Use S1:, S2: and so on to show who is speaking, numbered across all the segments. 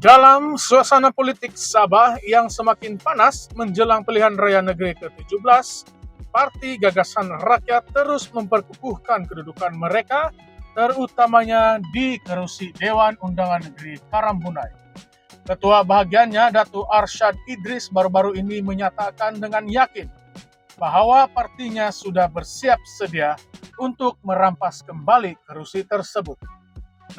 S1: Dalam suasana politik Sabah yang semakin panas menjelang pilihan raya negeri ke-17, Parti Gagasan Rakyat terus memperkukuhkan kedudukan mereka, terutamanya di kerusi Dewan Undangan Negeri Karambunai. Ketua bahagiannya, Datu Arsyad Idris, baru-baru ini menyatakan dengan yakin bahwa partinya sudah bersiap sedia untuk merampas kembali kerusi tersebut.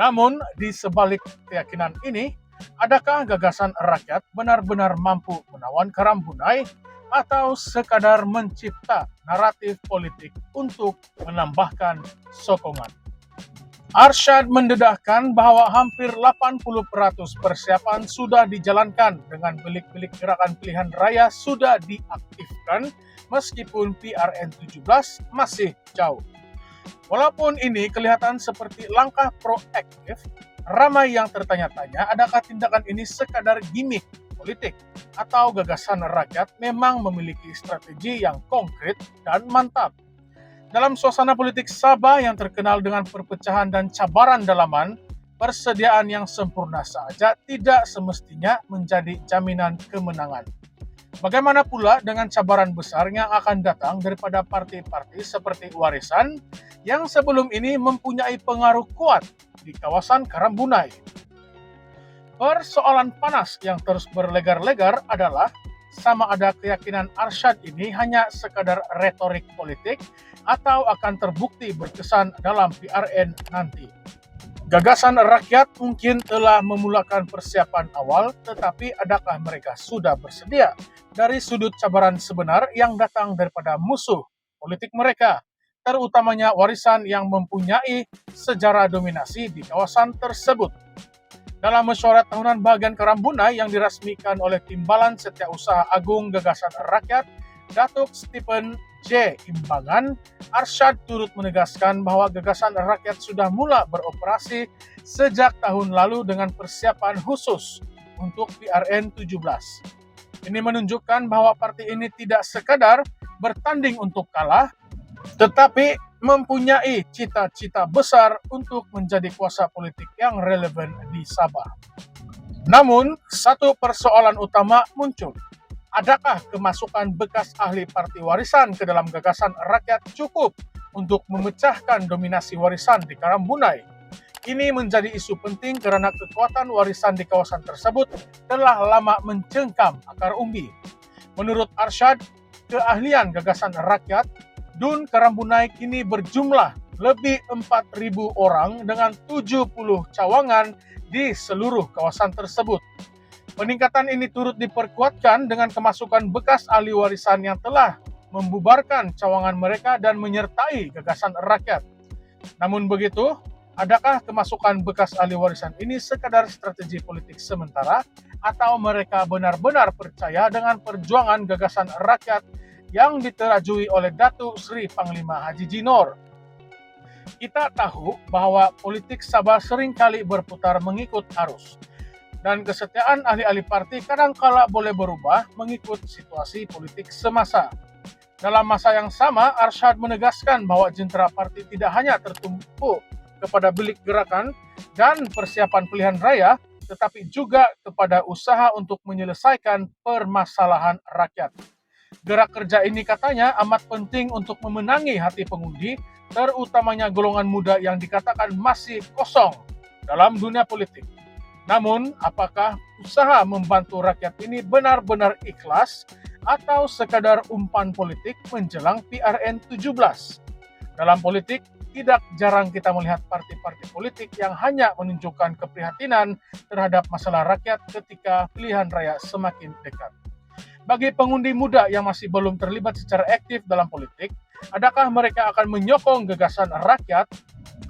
S1: Namun, di sebalik keyakinan ini, adakah gagasan rakyat benar-benar mampu menawan Karambunai atau sekadar mencipta naratif politik untuk menambahkan sokongan? Arsyad mendedahkan bahwa hampir 80% persiapan sudah dijalankan dengan bilik-bilik gerakan pilihan raya sudah diaktifkan meskipun PRN17 masih jauh. Walaupun ini kelihatan seperti langkah proaktif, ramai yang tertanya-tanya adakah tindakan ini sekadar gimmick politik atau gagasan rakyat memang memiliki strategi yang konkret dan mantap. Dalam suasana politik Sabah yang terkenal dengan perpecahan dan cabaran dalaman, persediaan yang sempurna saja tidak semestinya menjadi jaminan kemenangan. Bagaimana pula dengan cabaran besar yang akan datang daripada parti-parti seperti Warisan yang sebelum ini mempunyai pengaruh kuat di kawasan Karambunai? Persoalan panas yang terus berlegar-legar adalah sama ada keyakinan Arsyad ini hanya sekadar retorik politik atau akan terbukti berkesan dalam PRN nanti. Gagasan rakyat mungkin telah memulakan persiapan awal, tetapi adakah mereka sudah bersedia dari sudut cabaran sebenar yang datang daripada musuh politik mereka, terutamanya Warisan yang mempunyai sejarah dominasi di kawasan tersebut? Dalam mesyuarat tahunan bagian Karambunai yang dirasmikan oleh Timbalan Setiausaha Agung Gagasan Rakyat, Datuk Stephen J. Imbangan, Arsyad turut menegaskan bahwa Gagasan Rakyat sudah mula beroperasi sejak tahun lalu dengan persiapan khusus untuk PRN17. Ini menunjukkan bahwa parti ini tidak sekadar bertanding untuk kalah, tetapi mempunyai cita-cita besar untuk menjadi kuasa politik yang relevan di Sabah. Namun, satu persoalan utama muncul. Adakah kemasukan bekas ahli Parti Warisan ke dalam Gagasan Rakyat cukup untuk memecahkan dominasi Warisan di Karambunai? Ini menjadi isu penting karena kekuatan Warisan di kawasan tersebut telah lama mencengkam akar umbi. Menurut Arsyad, keahlian Gagasan Rakyat DUN Karambunai kini berjumlah lebih 4.000 orang dengan 70 cawangan di seluruh kawasan tersebut. Peningkatan ini turut diperkuatkan dengan kemasukan bekas ahli Warisan yang telah membubarkan cawangan mereka dan menyertai Gagasan Rakyat. Namun begitu, adakah kemasukan bekas ahli Warisan ini sekadar strategi politik sementara atau mereka benar-benar percaya dengan perjuangan Gagasan Rakyat yang diterajui oleh Datuk Seri Panglima Haji Jinor? Kita tahu bahwa politik Sabah seringkali berputar mengikut arus, dan kesetiaan ahli-ahli parti kadangkala boleh berubah mengikut situasi politik semasa. Dalam masa yang sama, Arsyad menegaskan bahwa jentera parti tidak hanya tertumpu kepada bilik gerakan dan persiapan pilihan raya, tetapi juga kepada usaha untuk menyelesaikan permasalahan rakyat. Gerak kerja ini katanya amat penting untuk memenangi hati pengundi, terutamanya golongan muda yang dikatakan masih kosong dalam dunia politik. Namun, apakah usaha membantu rakyat ini benar-benar ikhlas atau sekadar umpan politik menjelang PRN17? Dalam politik, tidak jarang kita melihat parti-parti politik yang hanya menunjukkan keprihatinan terhadap masalah rakyat ketika pilihan raya semakin dekat. Bagi pengundi muda yang masih belum terlibat secara aktif dalam politik, adakah mereka akan menyokong Gagasan Rakyat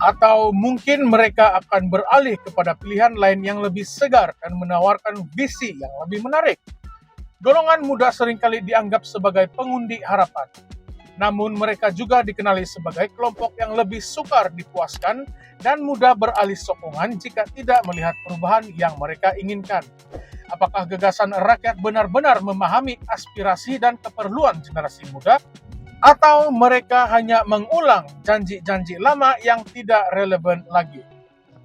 S1: atau mungkin mereka akan beralih kepada pilihan lain yang lebih segar dan menawarkan visi yang lebih menarik? Golongan muda seringkali dianggap sebagai pengundi harapan. Namun mereka juga dikenali sebagai kelompok yang lebih sukar dipuaskan dan mudah beralih sokongan jika tidak melihat perubahan yang mereka inginkan. Apakah Gagasan Rakyat benar-benar memahami aspirasi dan keperluan generasi muda? Atau mereka hanya mengulang janji-janji lama yang tidak relevan lagi?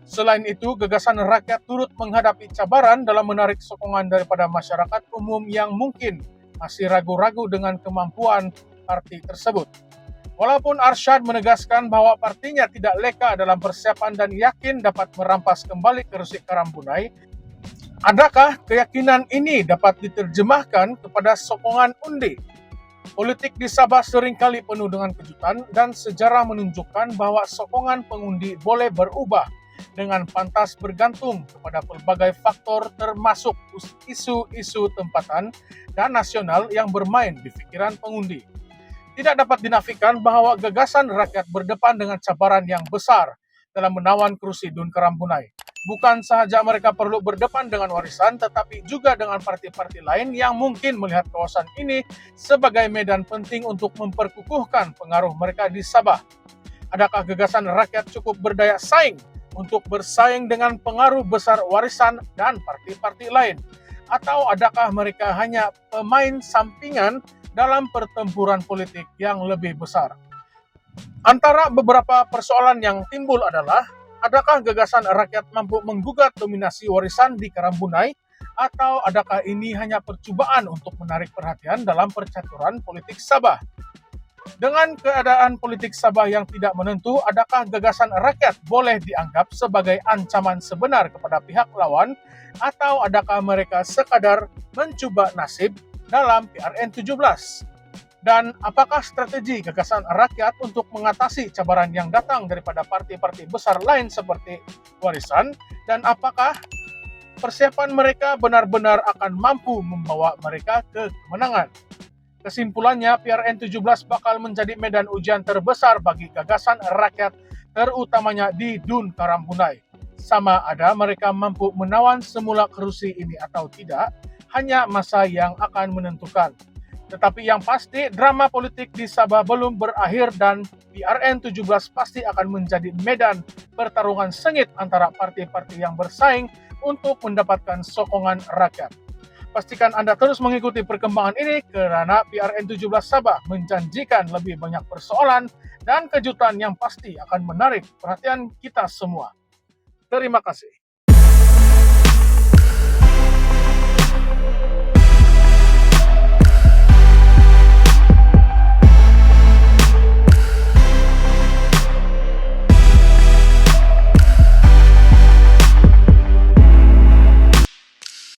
S1: Selain itu, gagasan rakyat turut menghadapi cabaran dalam menarik sokongan daripada masyarakat umum yang mungkin masih ragu-ragu dengan kemampuan parti tersebut. Walaupun Arsyad menegaskan bahwa partinya tidak leka dalam persiapan dan yakin dapat merampas kembali kursi Karambunai, adakah keyakinan ini dapat diterjemahkan kepada sokongan undi? Politik di Sabah seringkali penuh dengan kejutan dan sejarah menunjukkan bahwa sokongan pengundi boleh berubah dengan pantas bergantung kepada pelbagai faktor termasuk isu-isu tempatan dan nasional yang bermain di pikiran pengundi. Tidak dapat dinafikan bahwa gagasan rakyat berdepan dengan cabaran yang besar dalam menawan kursi Dun Karambunai. Bukan sahaja mereka perlu berdepan dengan warisan, tetapi juga dengan parti-parti lain yang mungkin melihat kawasan ini sebagai medan penting untuk memperkukuhkan pengaruh mereka di Sabah. Adakah gagasan rakyat cukup berdaya saing untuk bersaing dengan pengaruh besar warisan dan parti-parti lain? Atau adakah mereka hanya pemain sampingan dalam pertempuran politik yang lebih besar? Antara beberapa persoalan yang timbul adalah, adakah gagasan rakyat mampu menggugat dominasi warisan di Karambunai, atau adakah ini hanya percobaan untuk menarik perhatian dalam percaturan politik Sabah? Dengan keadaan politik Sabah yang tidak menentu, adakah gagasan rakyat boleh dianggap sebagai ancaman sebenar kepada pihak lawan, atau adakah mereka sekadar mencoba nasib dalam PRN 17? Dan apakah strategi gagasan rakyat untuk mengatasi cabaran yang datang daripada parti-parti besar lain seperti warisan, dan apakah persiapan mereka benar-benar akan mampu membawa mereka ke kemenangan? Kesimpulannya, PRN 17 bakal menjadi medan ujian terbesar bagi gagasan rakyat, terutamanya di Dun Karambunai. Sama ada mereka mampu menawan semula kursi ini atau tidak, hanya masa yang akan menentukan. Tetapi yang pasti, drama politik di Sabah belum berakhir dan PRN 17 pasti akan menjadi medan pertarungan sengit antara parti-parti yang bersaing untuk mendapatkan sokongan rakyat. Pastikan Anda terus mengikuti perkembangan ini karena PRN 17 Sabah menjanjikan lebih banyak persoalan dan kejutan yang pasti akan menarik perhatian kita semua. Terima kasih.